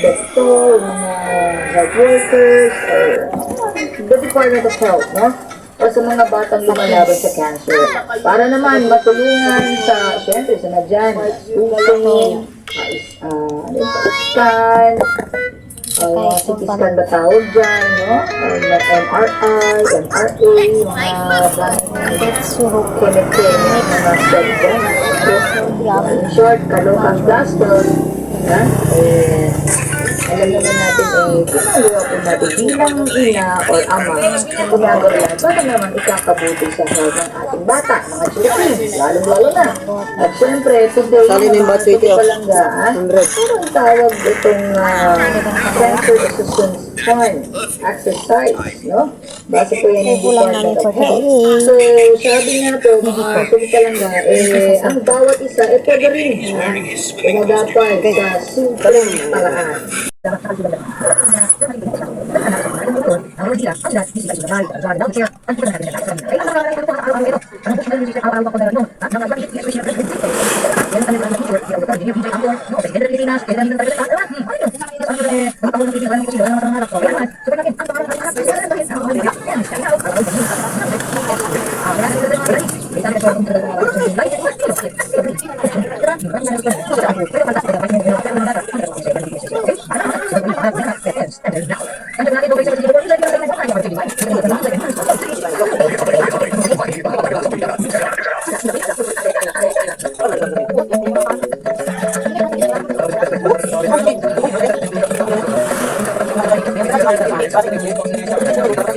doktor, mga health workers, or the Department of Health, no? O sa mga batang lumalaban sa cancer. Para naman matulungan sa, syempre, sa nadyan, puso, scan, CT scan ba tawag dyan, no? MRI, MRA, mga connected, mga study dyan. In short, kalokang plaster, yan, alam naman natin ginagawa po natin bilang ina or ama, ginagawa yan para naman ikakabuti sa health ng ating bata, mga children, lalo-lalo na. At syempre, today, mga palanggaan, parang tawag itong Cancer Assistance Fund exercise, no? Base po yan yung Department of Health. So, sabi nga po, mga palanggaan, ang bawat isa, pwede rin, dapat sa simpleng paraan. Thank you.